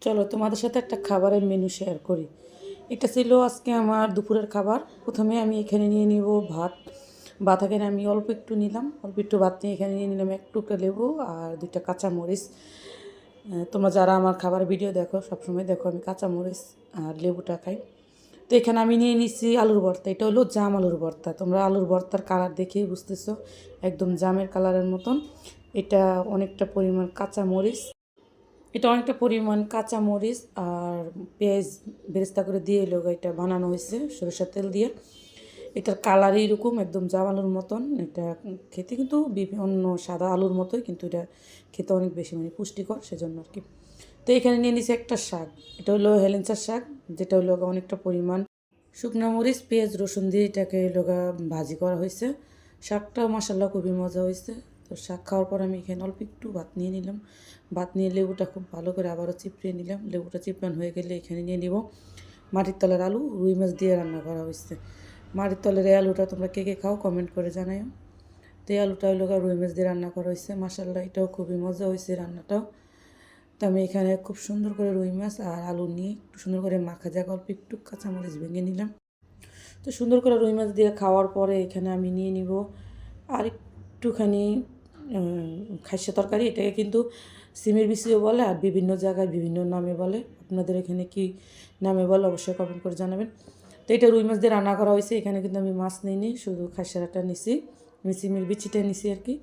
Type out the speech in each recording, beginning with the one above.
চলো তোমাদের সাথে একটা খাবারের মেনু শেয়ার করি। এটা ছিল আজকে আমার দুপুরের খাবার। প্রথমে আমি এখানে নিয়ে নিব ভাত। ভাত এখানে আমি অল্প একটু নিলাম, অল্প একটু ভাত নিয়ে এখানে নিয়ে নিলাম এক টুকরা লেবু আর দুইটা কাঁচামরিচ। তোমরা যারা আমার খাবার ভিডিও দেখো সবসময় দেখো আমি কাঁচামরিচ আর লেবুটা খাই। তো এখানে আমি নিয়ে নিচ্ছি আলুর ভর্তা। এটা হলো জাম আলুর ভর্তা। তোমরা আলুর ভর্তার কালার দেখেই বুঝতেছো, একদম জামের কালারের মতন। এটা অনেকটা পরিমাণ কাঁচামরিচ, আর পেঁয়াজ বেরেস্তা করে দিয়ে লোক এটা বানানো হয়েছে সরিষার তেল দিয়ে। এটার কালার এইরকম একদম জাম আলুর মতন। এটা খেতে কিন্তু অন্য সাদা আলুর মতোই, কিন্তু এটা খেতে অনেক বেশি পুষ্টিকর, সেজন্য আর কি। তো এখানে নিয়ে নিয়েছি একটা শাক। এটা হলো হেলেঞ্চার শাক, যেটা হলো অনেকটা পরিমাণ শুকনো মরিচ পেঁয়াজ রসুন দিয়ে এটাকে লোগা ভাজি করা হয়েছে। শাকটা মাসাল্লাহ খুবই মজা হয়েছে। তো শাক খাওয়ার পর আমি এখানে অল্প একটু ভাত নিয়ে নিলাম। ভাত নিয়ে লেবুটা খুব ভালো করে আবারও চিপড়িয়ে নিলাম। লেবুটা চিপড়ানো হয়ে গেলে এখানে নিয়ে নিব মাটির তলের আলু, রুই মাছ দিয়ে রান্না করা হয়েছে। মাটির তলের এই আলুটা তোমরা কে কে খাও কমেন্ট করে জানাও। তো এই আলুটা হলো রুই মাছ দিয়ে রান্না করা হয়েছে। মাসাল্লাহ এটাও খুবই মজা হয়েছে রান্নাটাও। তো আমি এখানে খুব সুন্দর করে রুই মাছ আর আলু নিয়ে একটু সুন্দর করে মাখা যাক, অল্প একটু কাঁচামরিচ ভেঙে নিলাম। তো সুন্দর করে রুই মাছ দিয়ে খাওয়ার পরে এখানে আমি নিয়ে নিব আর একটুখানি খাসিয়া তরকারি। এটাকে কিন্তু সিমের বিচিও বলে আর বিভিন্ন জায়গায় বিভিন্ন নামে বলে। আপনাদের এখানে কি নামে বলে অবশ্যই কমেন্ট করে জানাবেন। তো এটা রুই মাছ দিয়ে রান্না করা হয়েছে। এখানে কিন্তু আমি মাছ নিইনি, শুধু খাসিয়াটা নিছি, আমি সিমের বিচিটা নিছি আর কি।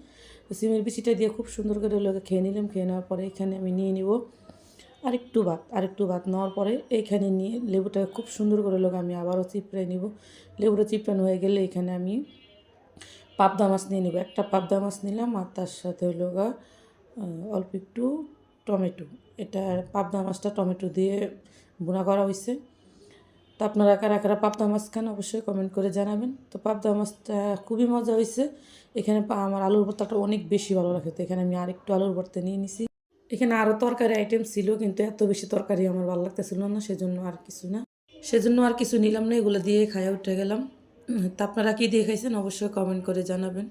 তো সিমের বিচিটা দিয়ে খুব সুন্দর করে লোকে খেয়ে নিলাম। খেয়ে নেওয়ার পরে এখানে আমি নিয়ে নিব আরেকটু ভাত নেওয়ার পরে এইখানে নিয়ে লেবুটা খুব সুন্দর করে লোক আমি আবারও চিপড়ে নিব। লেবুটা চিপড়ানো হয়ে গেলে এখানে আমি পাবদা মাছ নিয়ে নেব। একটা পাবদা মাছ নিলাম আর তার সাথে হলো অল্প একটু টমেটো। এটা পাবদা মাছটা টমেটো দিয়ে ভুনা করা হয়েছে। তো আপনারা কারা কারা পাবদা মাছ খান অবশ্যই কমেন্ট করে জানাবেন। তো পাবদা মাছটা খুবই মজা হয়েছে। এখানে আমার আলুর ভর্তাটা অনেক বেশি ভালো লাগে, তো এখানে আমি আরেকটু আলুর ভর্তা নিয়ে নিছি। এখানে আরও তরকারি আইটেম ছিল, কিন্তু এত বেশি তরকারি আমার ভালো লাগতেছিল না, সেজন্য আর কিছু নিলাম না, এগুলো দিয়ে খাইয়া উঠে গেলাম। তা আপনারা কী দিয়ে খাইছেন অবশ্যই কমেন্ট করে জানাবেন।